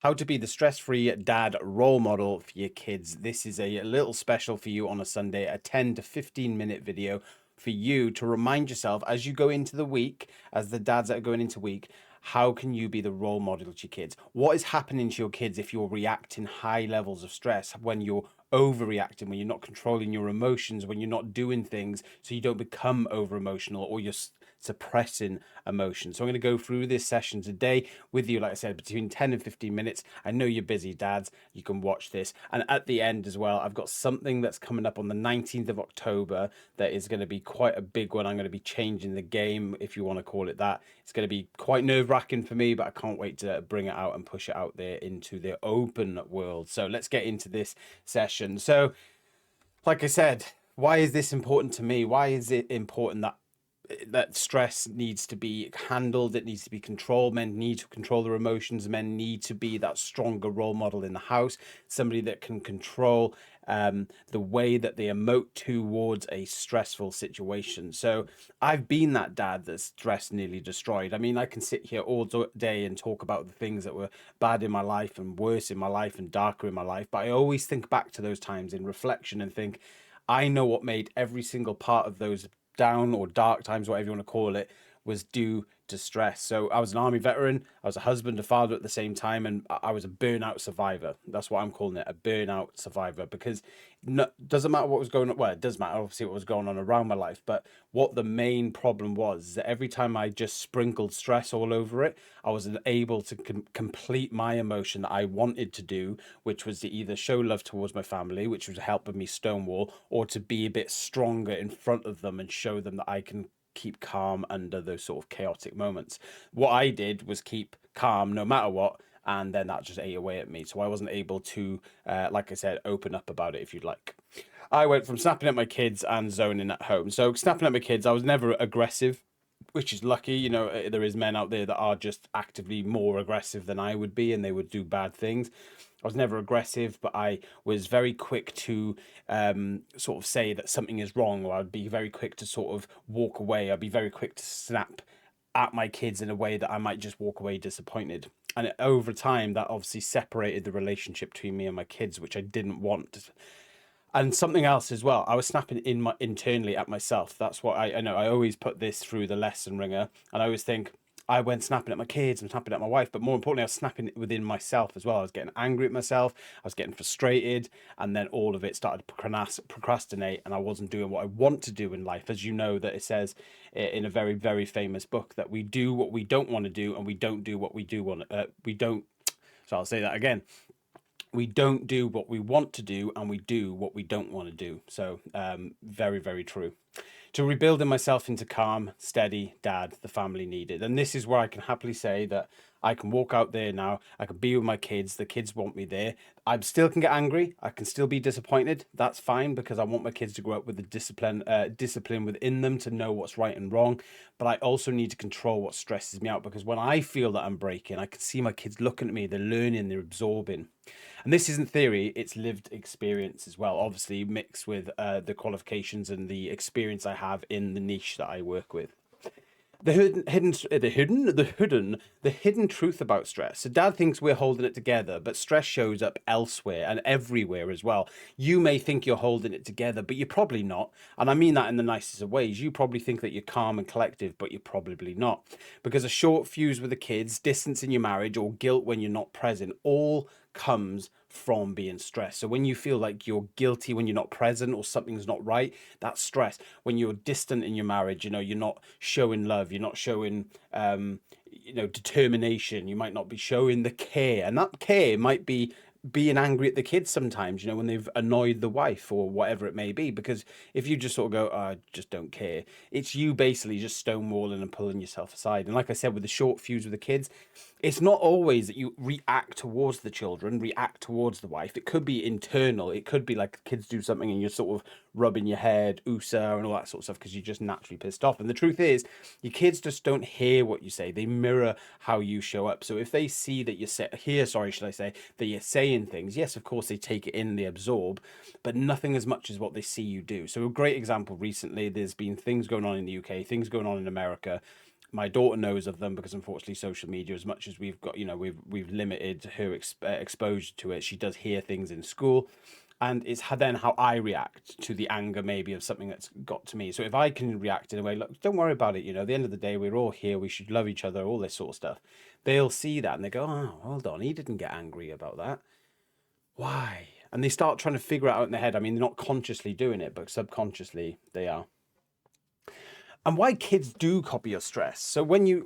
How to be the stress-free dad role model for your kids. This is a little special for you on a Sunday, a 10 to 15-minute video for you to remind yourself as you go into the week, as the dads that are going into week, how can you be the role model to your kids? What is happening to your kids if you're reacting high levels of stress, when you're overreacting, when you're not controlling your emotions, when you're not doing things so you don't become over emotional, or you're suppressing emotion. So I'm going to go through this session today with you, like I said, between 10 and 15 minutes. I know you're busy, dads. You can watch this. And at the end as well, I've got something that's coming up on the 19th of October that is going to be quite a big one. I'm going to be changing the game, if you want to call it that. It's going to be quite nerve-wracking for me, but I can't wait to bring it out and push it out there into the open world. So let's get into this session. So, like I said, why is this important to me? Why is it important that stress needs to be handled, it needs to be controlled? Men need to control their emotions. Men need to be that stronger role model in the house, somebody that can control the way that they emote towards a stressful situation. So I've been that dad that's stress nearly destroyed. I mean, I can sit here all day and talk about the things that were bad in my life and worse in my life and darker in my life, but I always think back to those times in reflection and think, I know what made every single part of those down or dark times, whatever you want to call it, was due to stress. So I was an army veteran, I was a husband, a father at the same time, and I was a burnout survivor. That's what I'm calling it, a burnout survivor, because no, doesn't matter what was going on. Well, it does matter, obviously, what was going on around my life, but what the main problem was is that every time I just sprinkled stress all over it, I wasn't able to complete my emotion that I wanted to do, which was to either show love towards my family, which was helping me stonewall, or to be a bit stronger in front of them and show them that I can keep calm under those sort of chaotic moments. What I did was keep calm no matter what, and then that just ate away at me. So I wasn't able to, like I said, open up about it, if you'd like. I went from snapping at my kids and zoning at home. So snapping at my kids, I was never aggressive, which is lucky. You know, there is men out there that are just actively more aggressive than I would be, and they would do bad things. I was never aggressive, but I was very quick to sort of say that something is wrong, or I'd be very quick to sort of walk away. I'd be very quick to snap at my kids in a way that I might just walk away disappointed. And over time, that obviously separated the relationship between me and my kids, which I didn't want. And something else as well, I was snapping internally at myself. That's what I know. I always put this through the lesson ringer, and I always think I went snapping at my kids and snapping at my wife, but more importantly, I was snapping within myself as well. I was getting angry at myself, I was getting frustrated, and then all of it started to procrastinate, and I wasn't doing what I want to do in life. As you know, that it says in a very, very famous book that we do what we don't want to do, and we don't do what we do want. We don't. So I'll say that again. We don't do what we want to do, and we do what we don't want to do. So very, very true. To rebuilding myself into calm, steady dad the family needed. And this is where I can happily say that I can walk out there now, I can be with my kids, the kids want me there. I still can get angry, I can still be disappointed. That's fine, because I want my kids to grow up with the discipline within them to know what's right and wrong. But I also need to control what stresses me out, because when I feel that I'm breaking, I can see my kids looking at me, they're learning, they're absorbing. And this isn't theory, it's lived experience as well, obviously mixed with the qualifications and the experience I have in the niche that I work with. The hidden truth about stress. So dad thinks we're holding it together, but stress shows up elsewhere and everywhere as well. You may think you're holding it together, but you're probably not. And I mean that in the nicest of ways. You probably think that you're calm and collective, but you're probably not. Because a short fuse with the kids, distance in your marriage, or guilt when you're not present, all comes from being stressed. So when you feel like you're guilty when you're not present, or something's not right, that's stress. When you're distant in your marriage, you know, you're not showing love, you're not showing determination, you might not be showing the care, and that care might be being angry at the kids sometimes, you know, when they've annoyed the wife or whatever it may be. Because if you just sort of go, oh, I just don't care, it's you basically just stonewalling and pulling yourself aside. And like I said, with the short fuse with the kids, it's not always that you react towards the children, react towards the wife. It could be internal. It could be like kids do something and you're sort of rubbing your head, USA, and all that sort of stuff, because you're just naturally pissed off. And the truth is, your kids just don't hear what you say. They mirror how you show up. So if they see that should I say, that you're saying things, yes, of course, they take it in, they absorb, but nothing as much as what they see you do. So a great example recently, there's been things going on in the UK, things going on in America, My daughter knows of them because unfortunately social media, as much as we've got, we've limited her exposure to it, she does hear things in school, and it's then how I react to the anger maybe of something that's got to me. So if I can react in a way, look, don't worry about it, at the end of the day we're all here, we should love each other, all this sort of stuff. They'll see that and they go, oh, hold on, he didn't get angry about that. Why? And they start trying to figure it out in their head. I mean, they're not consciously doing it, but subconsciously they are. And why kids do copy your stress. So when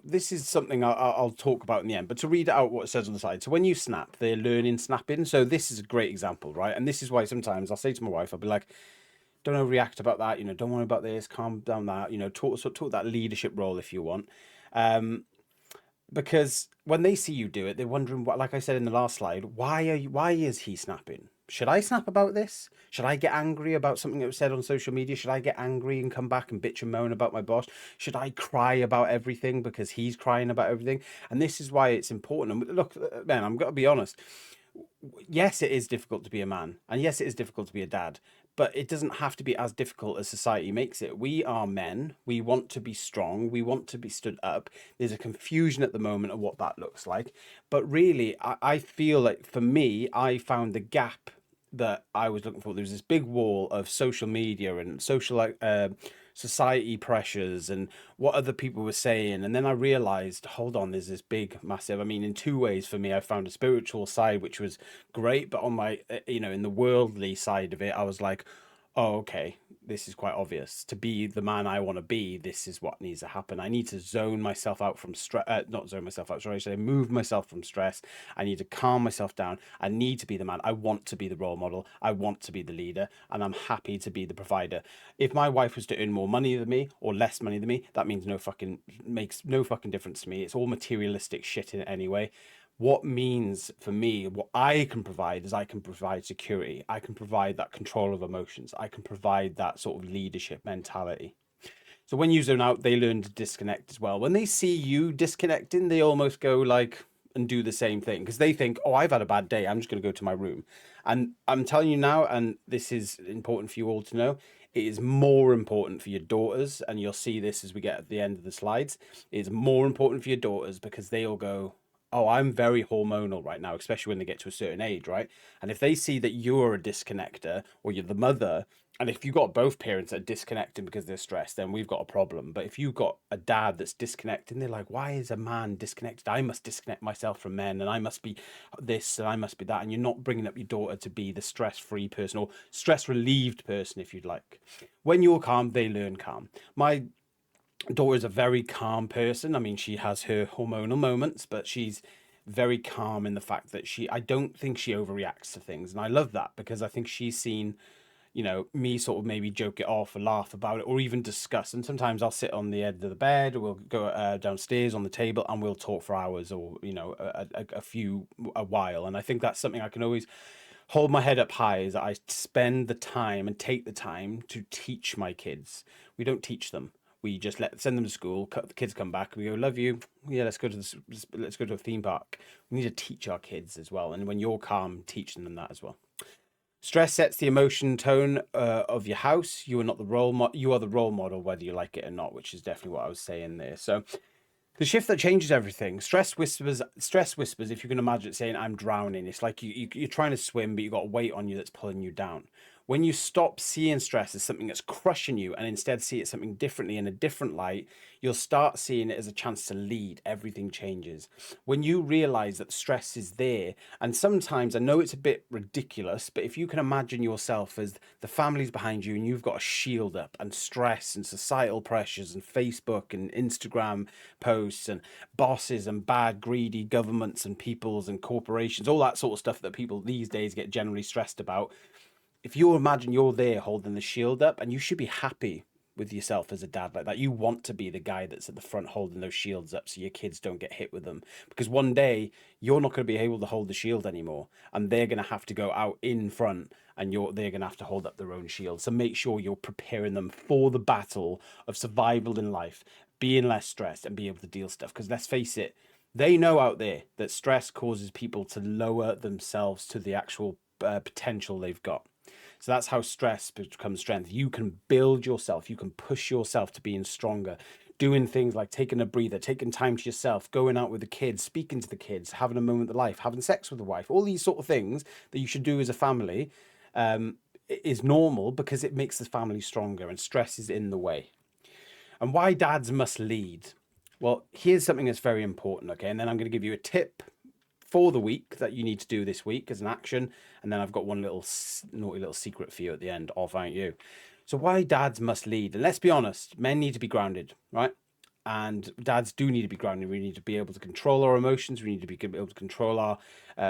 this is something I'll talk about in the end, but to read out what it says on the side. So when you snap, they're learning snapping. So this is a great example, right? And this is why sometimes I'll say to my wife, I'll be like, don't overreact about that. Don't worry about this. Calm down that. Talk that leadership role if you want. Because when they see you do it, they're wondering what, like I said in the last slide, why is he snapping? Should I snap about this? Should I get angry about something that was said on social media? Should I get angry and come back and bitch and moan about my boss? Should I cry about everything because he's crying about everything? And this is why it's important. And look, man, I'm going to be honest. Yes, it is difficult to be a man, and yes, it is difficult to be a dad, but it doesn't have to be as difficult as society makes it. We are men. We want to be strong. We want to be stood up. There's a confusion at the moment of what that looks like. But really, I feel like for me, I found the gap that I was looking for. There was this big wall of social media and social society pressures and what other people were saying. And then I realized, hold on, there's this big, massive. I mean, in two ways for me, I found a spiritual side, which was great. But on my, in the worldly side of it, I was like, oh, okay, this is quite obvious. To be the man I want to be, this is what needs to happen. I need to zone myself out from stress, not zone myself out, sorry, I say move myself from stress. I need to calm myself down. I need to be the man. I want to be the role model. I want to be the leader, and I'm happy to be the provider. If my wife was to earn more money than me or less money than me, that means makes no fucking difference to me. It's all materialistic shit in it anyway. What means for me, what I can provide is I can provide security. I can provide that control of emotions. I can provide that sort of leadership mentality. So when you zone out, they learn to disconnect as well. When they see you disconnecting, they almost go like and do the same thing because they think, oh, I've had a bad day. I'm just going to go to my room. And I'm telling you now, and this is important for you all to know, it is more important for your daughters. And you'll see this as we get at the end of the slides. It is more important for your daughters because they'll go, oh, I'm very hormonal right now, especially when they get to a certain age, right? And if they see that you're a disconnector or you're the mother, and if you've got both parents that are disconnecting because they're stressed, then we've got a problem. But if you've got a dad that's disconnecting, they're like, why is a man disconnected? I must disconnect myself from men and I must be this and I must be that. And you're not bringing up your daughter to be the stress free person or stress relieved person, if you'd like. When you're calm, they learn calm. My daughter is a very calm person. I mean, she has her hormonal moments, but she's very calm in the fact that I don't think she overreacts to things. And I love that because I think she's seen, me sort of maybe joke it off or laugh about it or even discuss. And sometimes I'll sit on the edge of the bed or we'll go downstairs on the table and we'll talk for hours or, a while. And I think that's something I can always hold my head up high is that I spend the time and take the time to teach my kids. We don't teach them. We just send them to school. The kids come back. And we go, love you. Yeah, let's go to a theme park. We need to teach our kids as well. And when you're calm, teaching them that as well. Stress sets the emotion tone of your house. You are not the role model. You are the role model, whether you like it or not, which is definitely what I was saying there. So the shift that changes everything. Stress whispers. Stress whispers. If you can imagine it saying, "I'm drowning," it's like you're trying to swim, but you've got a weight on you that's pulling you down. When you stop seeing stress as something that's crushing you and instead see it something differently in a different light, you'll start seeing it as a chance to lead. Everything changes. When you realize that stress is there, and sometimes I know it's a bit ridiculous, but if you can imagine yourself as the family's behind you and you've got a shield up and stress and societal pressures and Facebook and Instagram posts and bosses and bad, greedy governments and peoples and corporations, all that sort of stuff that people these days get generally stressed about. If you imagine you're there holding the shield up, and you should be happy with yourself as a dad like that. You want to be the guy that's at the front holding those shields up so your kids don't get hit with them. Because one day you're not going to be able to hold the shield anymore, and they're going to have to go out in front and they're going to have to hold up their own shield. So make sure you're preparing them for the battle of survival in life, being less stressed and be able to deal stuff. Because let's face it, they know out there that stress causes people to lower themselves to the actual potential they've got. So that's how stress becomes strength. You can build yourself. You can push yourself to being stronger, doing things like taking a breather, taking time to yourself, going out with the kids, speaking to the kids, having a moment of life, having sex with the wife, all these sort of things that you should do as a family, um, is normal because it makes the family stronger and stress is in the way. And why dads must lead. Well, here's something that's very important, okay? And then I'm going to give you a tip for the week that you need to do this week as an action. And then I've got one little naughty little secret for you at the end. Off, aren't you? So why dads must lead. And let's be honest, men need to be grounded, right? And dads do need to be grounded. We need to be able to control our emotions. We need to be able to control our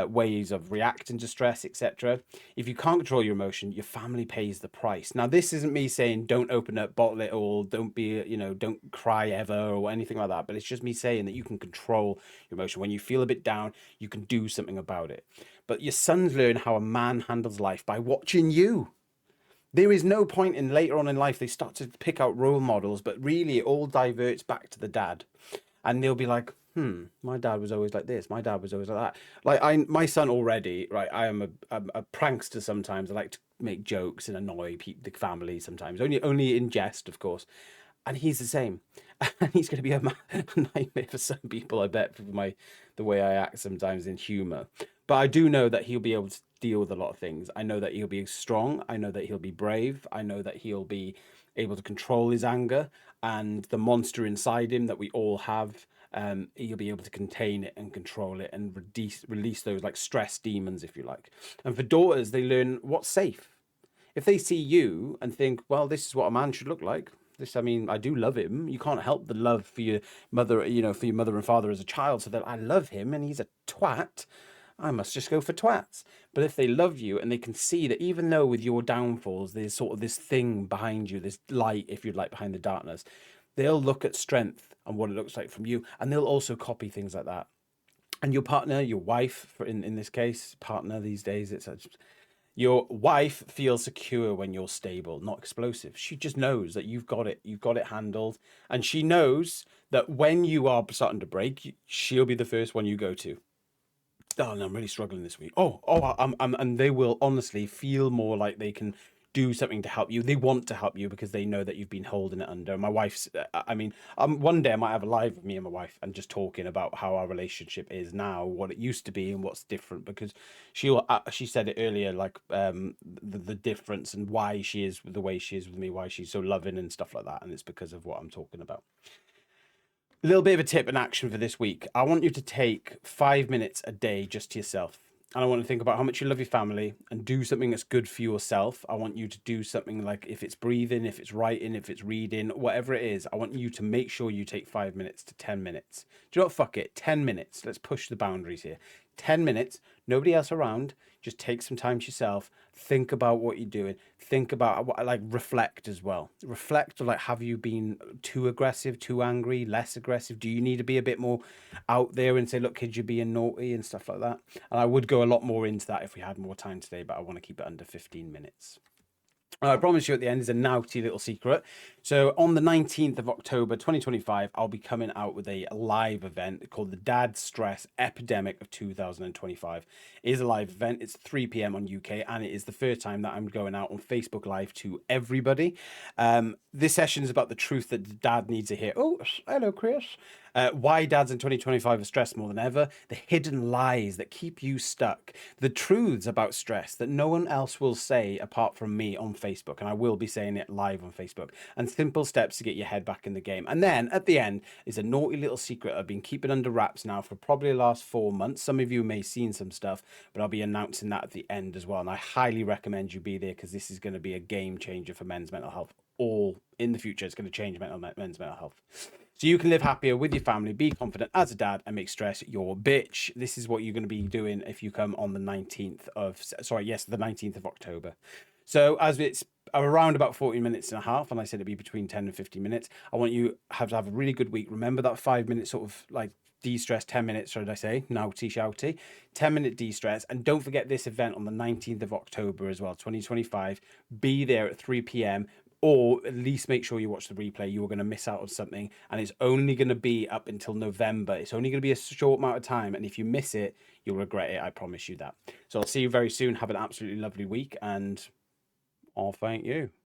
ways of reacting to stress, etc. If you can't control your emotion, your family pays the price. Now, this isn't me saying don't open up, bottle it all, don't be, don't cry ever or anything like that. But it's just me saying that you can control your emotion. When you feel a bit down, you can do something about it. But your sons learn how a man handles life by watching you. There is no point in later on in life they start to pick out role models, but really it all diverts back to the dad. And they'll be like, my dad was always like this. My dad was always like that. Like my son already, right? I am a prankster sometimes. I like to make jokes and annoy the family sometimes, only in jest, of course. And he's the same. And he's going to be a nightmare for some people, I bet, for the way I act sometimes in humor. But I do know that he'll be able to deal with a lot of things. I know that he'll be strong. I know that he'll be brave. I know that he'll be able to control his anger and the monster inside him that we all have. He'll be able to contain it and control it and release those like stress demons, if you like. And for daughters, they learn what's safe. If they see you and think, well, this is what a man should look like. This, I mean, I do love him. You can't help the love for your mother, for your mother and father as a child. So that I love him and he's a twat. I must just go for twats. But if they love you and they can see that even though with your downfalls, there's sort of this thing behind you, this light, if you'd like, behind the darkness, they'll look at strength and what it looks like from you. And they'll also copy things like that. And your partner, your wife, in this case, partner these days, your wife feels secure when you're stable, not explosive. She just knows that you've got it handled. And she knows that when you are starting to break, she'll be the first one you go to. Oh, no, I'm really struggling this week. And they will honestly feel more like they can do something to help you. They want to help you because they know that you've been holding it under. My wife's, one day I might have a live with me and my wife and just talking about how our relationship is now, what it used to be, and what's different. Because she said it earlier, like the difference and why she is the way she is with me, why she's so loving and stuff like that, and it's because of what I'm talking about. A little bit of a tip and action for this week. I want you to take 5 minutes a day just to yourself. And I want to think about how much you love your family and do something that's good for yourself. I want you to do something like if it's breathing, if it's writing, if it's reading, whatever it is. I want you to make sure you take 5 minutes to 10 minutes. Do you know what? Fuck it. 10 minutes. Let's push the boundaries here. 10 minutes, nobody else around. Just take some time to yourself. Think about what you're doing. Think about like reflect as well. Reflect, like, have you been too aggressive, too angry, less aggressive? Do you need to be a bit more out there and say, look, kids, you're being naughty and stuff like that? And I would go a lot more into that if we had more time today, but I want to keep it under 15 minutes. I promise you at the end is a naughty little secret. So on the 19th of October 2025, I'll be coming out with a live event called the Dad Stress Epidemic of 2025. It is a live event. It's 3 p.m. on UK, and it is the first time that I'm going out on Facebook Live to everybody. This session is about the truth that dad needs to hear. Oh, hello, Chris. Why dads in 2025 are stressed more than ever, the hidden lies that keep you stuck, the truths about stress that no one else will say apart from me on Facebook, and I will be saying it live on Facebook, and simple steps to get your head back in the game. And then at the end is a naughty little secret I've been keeping under wraps now for probably the last 4 months. Some of you may have seen some stuff, but I'll be announcing that at the end as well. And I highly recommend you be there because this is going to be a game changer for men's mental health. All in the future, it's going to change men's mental health. So you can live happier with your family, be confident as a dad, and make stress your bitch. This is what you're going to be doing if you come on the 19th of, the 19th of October. So as it's around about 40 minutes and a half, and I said it'd be between 10 and 15 minutes, I want you to have a really good week. Remember that 5 minutes sort of like de-stress, 10 minutes, should I say, naughty shouty, 10-minute de-stress. And don't forget this event on the 19th of October as well, 2025. Be there at 3 p.m. or at least make sure you watch the replay. You are going to miss out on something, and it's only going to be up until November. It's only going to be a short amount of time, and if you miss it, you'll regret it. I promise you that. So I'll see you very soon. Have an absolutely lovely week, and I'll thank you.